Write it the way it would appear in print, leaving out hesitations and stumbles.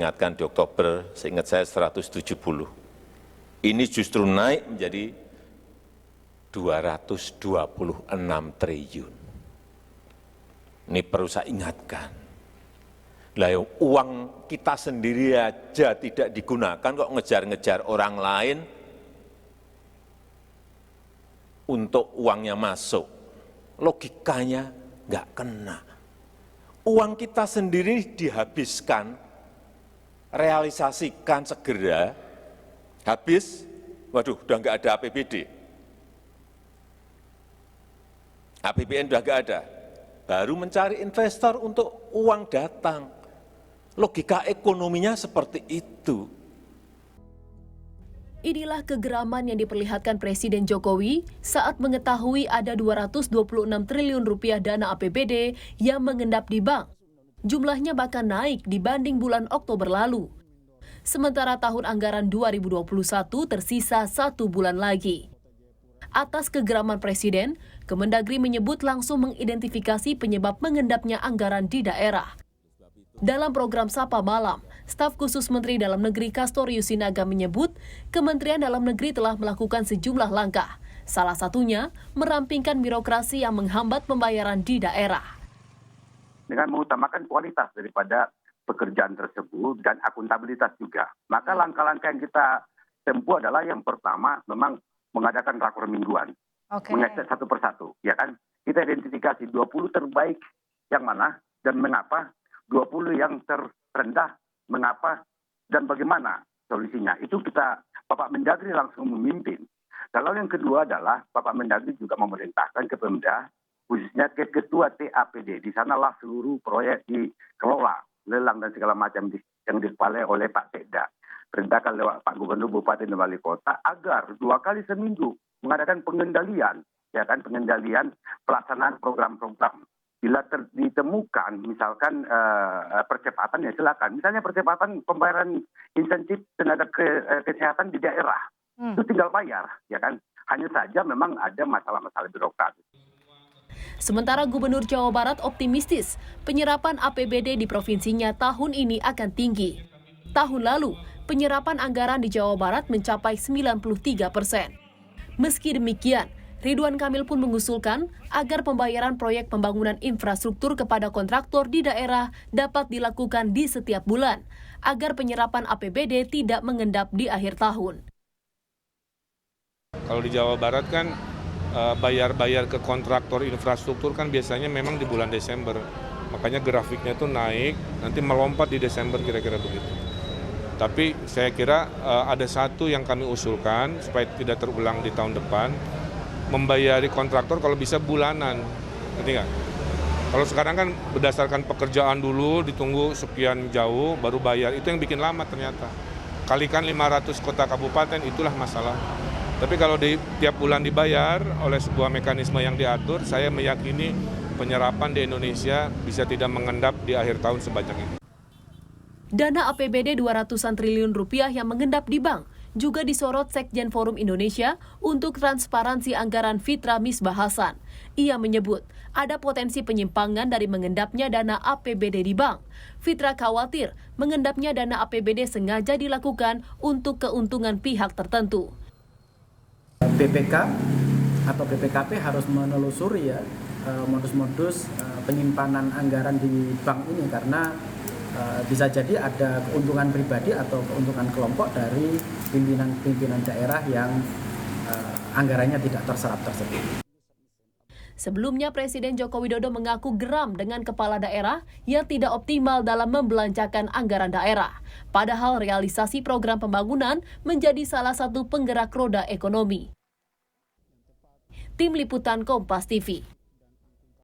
Ingatkan di Oktober, seingat saya 170. Ini justru naik menjadi 226 triliun. Ini perlu saya ingatkan. Lah uang kita sendiri aja tidak digunakan kok ngejar-ngejar orang lain untuk uangnya masuk. Logikanya nggak kena. Uang kita sendiri dihabiskan, realisasikan segera, habis, waduh udah nggak ada APBD. APBN udah nggak ada, baru mencari investor untuk uang datang. Logika ekonominya seperti itu. Inilah kegeraman yang diperlihatkan Presiden Jokowi saat mengetahui ada 226 triliun rupiah dana APBD yang mengendap di bank. Jumlahnya bahkan naik dibanding bulan Oktober lalu. Sementara tahun anggaran 2021 tersisa 1 bulan lagi. Atas kegeraman Presiden, Kemendagri menyebut langsung mengidentifikasi penyebab mengendapnya anggaran di daerah. Dalam program Sapa Malam, staf khusus Menteri Dalam Negeri Castorius Sinaga menyebut Kementerian Dalam Negeri telah melakukan sejumlah langkah. Salah satunya, merampingkan birokrasi yang menghambat pembayaran di daerah. Dengan mengutamakan kualitas daripada pekerjaan tersebut dan akuntabilitas juga. Maka langkah-langkah yang kita tempuh adalah yang pertama memang mengadakan rakor mingguan. Mengecek satu persatu, ya kan? Kita identifikasi 20 terbaik yang mana dan mengapa, 20 yang terendah mengapa dan bagaimana solusinya. Itu kita, Bapak Mendagri langsung memimpin. Lalu yang kedua adalah Bapak Mendagri juga memerintahkan ke Pemda, khususnya ke Ketua TAPD. Di sanalah seluruh proyek dikelola, lelang dan segala macam yang dikepalai oleh Pak Sekda. Perintahkan lewat Pak Gubernur, Bupati dan Wali Kota agar 2 kali seminggu mengadakan pengendalian, ya kan, pengendalian pelaksanaan program-program. Bila ditemukan misalkan percepatan ya silakan. Misalnya percepatan pembayaran insentif tenaga kesehatan di daerah. Itu tinggal bayar, ya kan. Hanya saja memang ada masalah-masalah birokratis. Sementara Gubernur Jawa Barat optimistis penyerapan APBD di provinsinya tahun ini akan tinggi. Tahun lalu, penyerapan anggaran di Jawa Barat mencapai 93%. Meski demikian, Ridwan Kamil pun mengusulkan agar pembayaran proyek pembangunan infrastruktur kepada kontraktor di daerah dapat dilakukan di setiap bulan, agar penyerapan APBD tidak mengendap di akhir tahun. Kalau di Jawa Barat kan bayar-bayar ke kontraktor infrastruktur kan biasanya memang di bulan Desember. Makanya grafiknya tuh naik, nanti melompat di Desember kira-kira begitu. Tapi saya kira ada satu yang kami usulkan supaya tidak terulang di tahun depan, membayari kontraktor kalau bisa bulanan, ngerti nggak? Kalau sekarang kan berdasarkan pekerjaan dulu, ditunggu sekian jauh, baru bayar, itu yang bikin lama ternyata. Kalikan 500 kota kabupaten, itulah masalah. Tapi kalau tiap bulan dibayar oleh sebuah mekanisme yang diatur, saya meyakini penyerapan di Indonesia bisa tidak mengendap di akhir tahun sebanyak ini. Dana APBD 200-an triliun rupiah yang mengendap di bank juga disorot Sekjen Forum Indonesia untuk transparansi anggaran Fitra Misbah Hasan. Ia menyebut ada potensi penyimpangan dari mengendapnya dana APBD di bank. Fitra khawatir mengendapnya dana APBD sengaja dilakukan untuk keuntungan pihak tertentu. BPK atau BPKP harus menelusuri ya modus-modus penyimpanan anggaran di bank ini karena bisa jadi ada keuntungan pribadi atau keuntungan kelompok dari pimpinan daerah yang anggarannya tidak terserap tersebut. Sebelumnya Presiden Joko Widodo mengaku geram dengan kepala daerah yang tidak optimal dalam membelanjakan anggaran daerah. Padahal realisasi program pembangunan menjadi salah satu penggerak roda ekonomi. Tim Liputan Kompas TV.